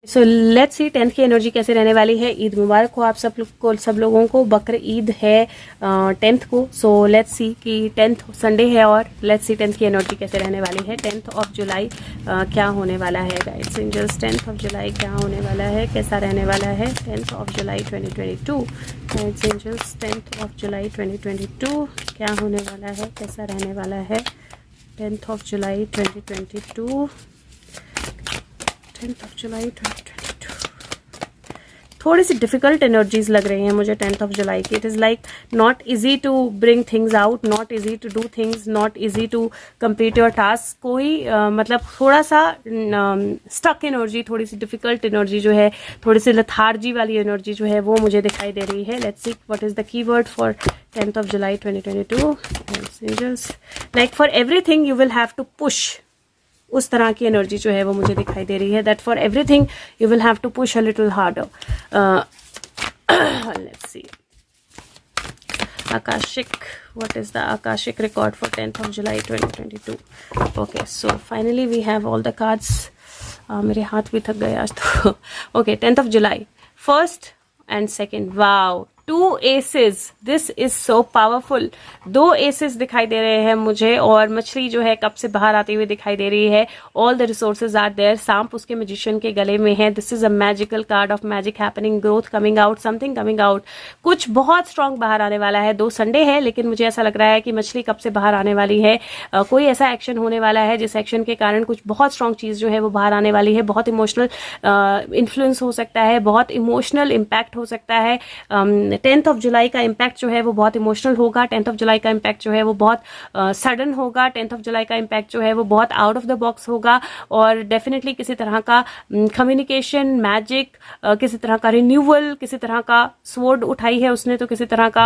So let's see 10th की energy कैसे रहने वाली है। ईद मुबारक हो आप सब लोगों को। बकर ईद है 10th को। सो लेट्स सी कि 10th संडे है और लेट्स सी 10th की एनर्जी कैसे रहने वाली है। 10th ऑफ जुलाई क्या होने वाला है गाइड्स एंजल्स। 10th ऑफ जुलाई क्या होने वाला है, कैसा रहने वाला है। 10th of July 2022 guides angels. 10th of July 2022 क्या होने वाला है, कैसा रहने वाला है। 10th of July 2022, 10th of July 2022। थोड़ी सी डिफिकल्ट एनर्जीज लग रही हैं मुझे 10th ऑफ जुलाई की। It is like not easy to bring things out, not easy to do things, not easy to complete your task. कोई मतलब थोड़ा सा स्टक एनर्जी, थोड़ी सी डिफिकल्ट एनर्जी जो है, थोड़ी सी लथार्जी वाली एनर्जी जो है वो मुझे दिखाई दे रही है। Let's see what is the keyword for 10th of July 2022 angels. Like for everything you will have to push, उस तरह की एनर्जी जो है वो मुझे दिखाई दे रही है। That for everything you will have to push a little harder. Let's see Akashic, what is the Akashic record for 10th of July 2022। Okay so finally we have all the cards. मेरे हाथ भी थक गए आज तो। Okay 10th of July, first and second. Wow, 2 aces, this is so powerful. 2 aces दिखाई दे रहे हैं मुझे और मछली जो है कप से बाहर आती हुई दिखाई दे रही है। All the resources are there. सांप उसके मैजिशियन के गले में है। This is a magical card of magic happening, growth coming out, something coming out. कुछ बहुत स्ट्रांग बाहर आने वाला है। 2 संडे है लेकिन मुझे ऐसा लग रहा है कि मछली कप से बाहर आने वाली है। कोई ऐसा एक्शन होने वाला है जिस एक्शन के कारण कुछ बहुत स्ट्रांग चीज जो है वो बाहर आने वाली है। बहुत इमोशनल इन्फ्लुएंस हो सकता है, बहुत इमोशनल इम्पैक्ट हो सकता है। 10th ऑफ जुलाई का इम्पैक्ट जो है वो बहुत इमोशनल होगा। 10th ऑफ जुलाई का इम्पैक्ट जो है वो बहुत सडन होगा। 10th ऑफ जुलाई का इम्पैक्ट जो है वो बहुत आउट ऑफ द बॉक्स होगा और डेफिनेटली किसी तरह का कम्युनिकेशन, मैजिक, किसी तरह का रिन्यूअल, किसी तरह का स्वॉर्ड उठाई है उसने तो किसी तरह का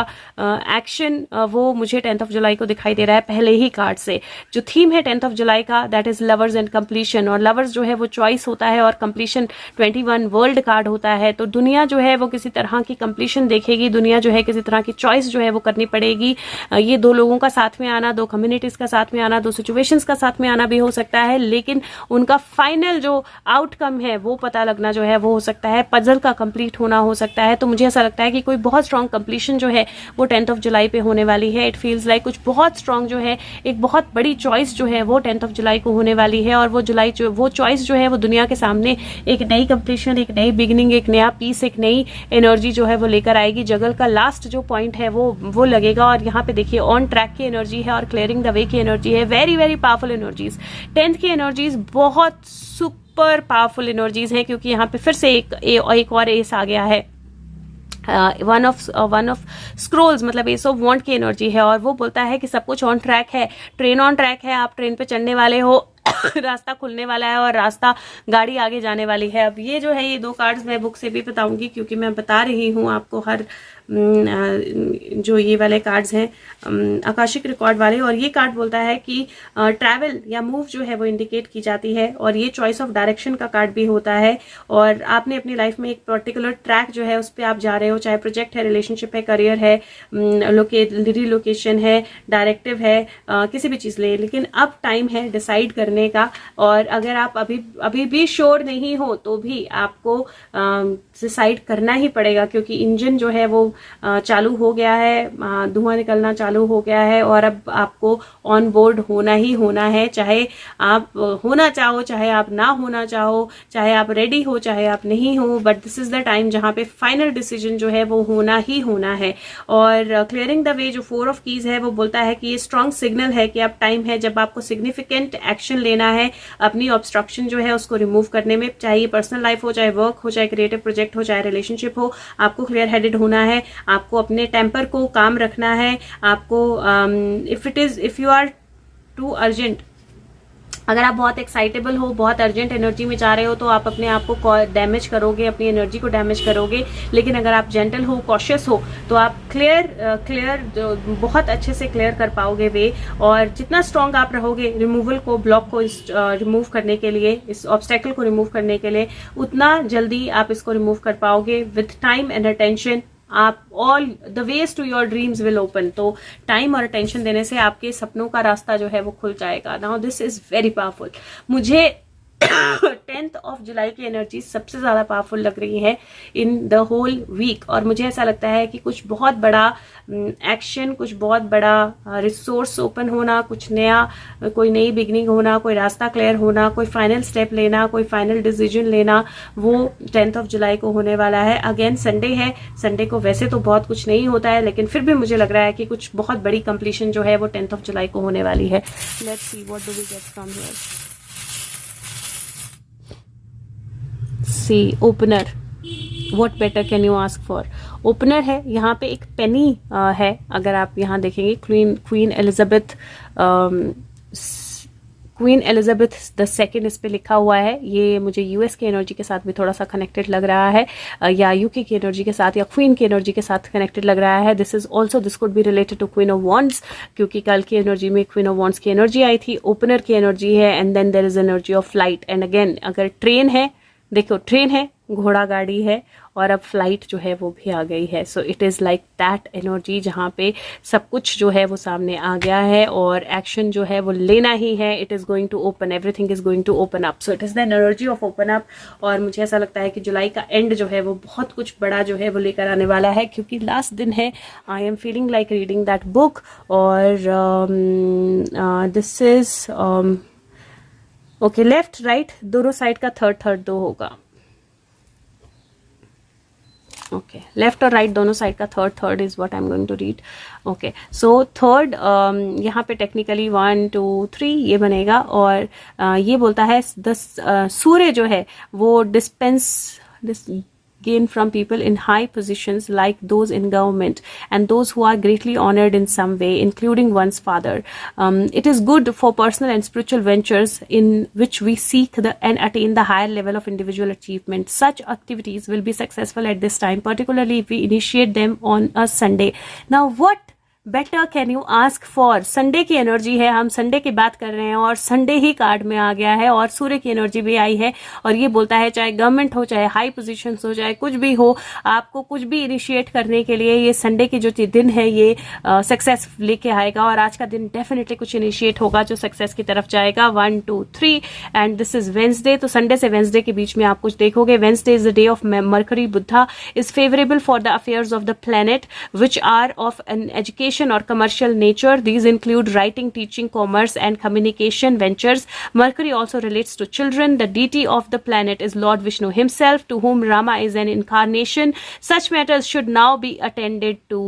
एक्शन वो मुझे 10th ऑफ जुलाई को दिखाई दे रहा है पहले ही कार्ड से। जो थीम है 10th ऑफ जुलाई का that is lovers and completion. और लवर्स जो है वो चॉइस होता है और कंप्लीशन 21 वर्ल्ड कार्ड होता है। तो दुनिया जो है वो किसी तरह की कंप्लीशन देखेगी, दुनिया जो है किसी तरह की चॉइस जो है वो करनी पड़ेगी। ये 2 लोगों का साथ में आना, 2 कम्युनिटीज का साथ में आना, 2 सिचुएशंस का साथ में आना भी हो सकता है, लेकिन उनका फाइनल जो आउटकम है वो पता लगना जो है वो हो सकता है, पजल का कंप्लीट होना हो सकता है। तो मुझे ऐसा लगता है कि कोई बहुत स्ट्रांग कंप्लीशन जो है वो 10th ऑफ जुलाई पे होने वाली है। इट फील्स लाइक कुछ बहुत स्ट्रांग जो है, एक बहुत बड़ी चॉइस जो है वो 10th ऑफ जुलाई को होने वाली है। और वो चॉइस जो है वो दुनिया के सामने एक नई कंप्लीशन, एक नई बिगिनिंग, एक नया पीस, एक नई एनर्जी जो है वो लेकर आएगी। जगल का लास्ट जो पॉइंट है वो लगेगा। और यहाँ पे देखिए ऑन ट्रैक की एनर्जी है और क्लियरिंग द वे की एनर्जी है। Very very powerful energies. 10th की एनर्जीज बहुत सुपर पावरफुल एनर्जीज है क्योंकि यहाँ पे फिर से एक और एस आ गया है। वन ऑफ स्क्रोल्स मतलब एस ऑफ वॉन्ट की एनर्जी है और वो बोलता है कि सब कुछ ऑन ट्रैक है, ट्रेन ऑन ट्रैक है, आप ट्रेन पे चढ़ने वाले हो, रास्ता खुलने वाला है और गाड़ी आगे जाने वाली है। अब ये जो है ये 2 कार्ड्स मैं बुक से भी बताऊंगी क्योंकि मैं बता रही हूँ आपको हर जो ये वाले कार्ड्स हैं आकाशिक रिकॉर्ड वाले। और ये कार्ड बोलता है कि ट्रैवल या मूव जो है वो इंडिकेट की जाती है और ये चॉइस ऑफ डायरेक्शन का कार्ड भी होता है। और आपने अपनी लाइफ में एक पर्टिकुलर ट्रैक जो है उस पर आप जा रहे हो, चाहे प्रोजेक्ट है, रिलेशनशिप है, करियर है, रिलोकेशन है, डायरेक्टिव है, किसी भी चीज ले, लेकिन अब टाइम है डिसाइड करने का। और अगर आप अभी भी श्योर नहीं हो तो भी आपको डिसाइड करना ही पड़ेगा क्योंकि इंजन जो है वो चालू हो गया है, धुआं निकलना चालू हो गया है और अब आपको ऑन बोर्ड होना ही होना है। चाहे आप होना चाहो, चाहे आप ना होना चाहो, चाहे आप रेडी हो, चाहे आप नहीं हो, but this is the time जहां पे फाइनल डिसीजन जो है वो होना ही होना है। और क्लियरिंग द वे जो 4 ऑफ कीज है वो बोलता है कि ये स्ट्रॉन्ग सिग्नल है कि अब टाइम है जब आपको सिग्निफिकेंट एक्शन लेना है अपनी ऑब्स्ट्रक्शन जो है उसको रिमूव करने में। चाहे ये पर्सनल लाइफ हो, चाहे वर्क हो, चाहे क्रिएटिव प्रोजेक्ट हो, चाहे रिलेशनशिप हो, आपको क्लियर हेडेड होना है। आपको अपने टेम्पर को काम रखना है। आपको if you are too urgent, अगर आप बहुत एक्साइटेबल हो, बहुत अर्जेंट एनर्जी में जा रहे हो तो आप अपने आप को डैमेज करोगे, अपनी एनर्जी को डैमेज करोगे। लेकिन अगर आप जेंटल हो, कॉशियस हो तो आप क्लियर बहुत अच्छे से क्लियर कर पाओगे वे। और जितना स्ट्रांग आप रहोगे रिमूवल को, ब्लॉक को रिमूव करने के लिए, इस ऑब्स्टेकल को रिमूव करने के लिए, उतना जल्दी आप इसको रिमूव कर पाओगे विथ टाइम एंड अटेंशन। आप all the ways to your dreams will open. तो टाइम और अटेंशन देने से आपके सपनों का रास्ता जो है वो खुल जाएगा। Now this is very powerful. मुझे 10th ऑफ जुलाई की एनर्जी सबसे ज़्यादा पावरफुल लग रही है इन द होल वीक, और मुझे ऐसा लगता है कि कुछ बहुत बड़ा एक्शन, कुछ बहुत बड़ा रिसोर्स ओपन होना, कुछ नया, कोई नई बिगनिंग होना, कोई रास्ता क्लियर होना, कोई फाइनल स्टेप लेना, कोई फाइनल डिसीजन लेना, वो 10th ऑफ जुलाई को होने वाला है। अगेन संडे है, संडे को वैसे तो बहुत कुछ नहीं होता है, लेकिन फिर भी मुझे लग रहा है कि कुछ बहुत बड़ी कंप्लीशन जो है वो 10th ऑफ जुलाई को होने वाली है। Let's see what do we get from here. See opener, what better can you ask for. Opener है, यहाँ पे एक पेनी है, अगर आप यहाँ देखेंगे queen Elizabeth, queen Elizabeth the second इस पे लिखा हुआ है। ये मुझे यूएस की एनर्जी के साथ भी थोड़ा सा कनेक्टेड लग रहा है, या यूके की एनर्जी के साथ, या क्वीन की एनर्जी के साथ कनेक्टेड लग रहा है। This could be related to queen of wands, क्योंकि कल की एनर्जी में क्वीन ऑफ वॉन्ड्स की एनर्जी आई थी, ओपनर की एनर्जी है, and then there is energy of flight. And again अगर ट्रेन है, देखो ट्रेन है, घोड़ा गाड़ी है, और अब फ्लाइट जो है वो भी आ गई है। सो it is like that energy जहाँ पे सब कुछ जो है वो सामने आ गया है, और एक्शन जो है वो लेना ही है। It is going to open, everything is going to open up. So it is the energy of open up, और मुझे ऐसा लगता है कि जुलाई का एंड जो है वो बहुत कुछ बड़ा जो है वो लेकर आने वाला है, क्योंकि लास्ट दिन है। I am feeling like reading that book, और this is okay, left right दोनों साइड का थर्ड दो होगा। ओके, लेफ्ट और राइट दोनों साइड का third is what I am going to read. Okay, so third यहाँ पे टेक्निकली 1 2 3 ये बनेगा, और ये बोलता है सूर्य जो है वो dispense gain from people in high positions like those in government and those who are greatly honored in some way, including one's father. It is good for personal and spiritual ventures in which we seek and attain the higher level of individual achievement. Such activities will be successful at this time, particularly if we initiate them on a Sunday. Now, what better can you ask for. Sunday की energy है, हम Sunday की बात कर रहे हैं, और Sunday ही card में आ गया है, और सूर्य की एनर्जी भी आई है, और ये बोलता है चाहे गवर्नमेंट हो, चाहे हाई पोजीशन हो, चाहे कुछ भी हो, आपको कुछ भी इनिशिएट करने के लिए ये संडे की जो दिन है ये सक्सेस लेके आएगा, और आज का दिन डेफिनेटली कुछ इनिशिएट होगा जो सक्सेस की तरफ जाएगा। 1 2 3 एंड दिस इज वेंसडे। तो संडे से वेंसडे के बीच में आप कुछ देखोगे। Wednesday is the day of Mercury Budha is favourable for the affairs of the planet which are of an education और commercial nature. These include writing, teaching, commerce, and communication ventures. Mercury also relates to children. The deity of the planet is Lord Vishnu himself, to whom Rama is an incarnation. Such matters should now be attended to.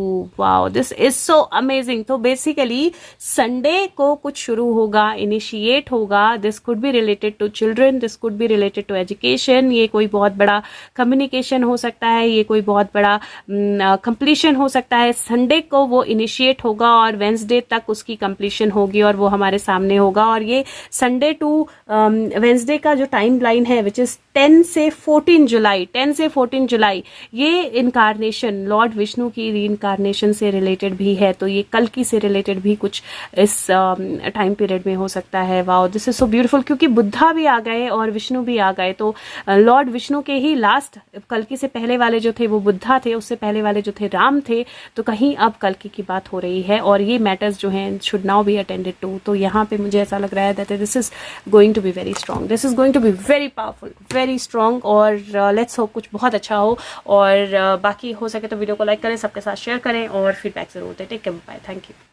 Wow, this is so amazing. तो basically Sunday को कुछ शुरू होगा, initiate होगा. This could be related to children. This could be related to education. ये कोई बहुत बड़ा communication हो सकता है, ये कोई बहुत बड़ा completion हो सकता है. Sunday को वो initiate होगा, और वेंसडे तक उसकी कंप्लीशन होगी, और वो हमारे सामने होगा। और ये संडे टू वेंसडे का जो टाइम लाइन है विच इज 10 से 14 जुलाई, 10 से 14 जुलाई, ये इनकारनेशन लॉर्ड विष्णु की रीइनकारनेशन से रिलेटेड भी है। तो ये कल की से रिलेटेड भी कुछ इस टाइम पीरियड में हो सकता है। Wow, this is so beautiful, क्योंकि बुद्धा भी आ गए और विष्णु भी आ गए। तो लॉर्ड विष्णु के ही लास्ट, कल्कि से पहले वाले जो थे वो बुद्धा थे, उससे पहले वाले जो थे राम थे। तो कहीं अब कल्कि की बात हो रही है, और ये मैटर्स जो हैं should now be attended to. तो यहाँ पे मुझे ऐसा लग रहा है that this is going to be very strong, this is going to be very powerful, very strong. और लेट्स होप कुछ बहुत अच्छा हो, और बाकी हो सके तो वीडियो को लाइक करें, सबके साथ शेयर करें, और फीडबैक जरूर दें। Take care, bye, thank you.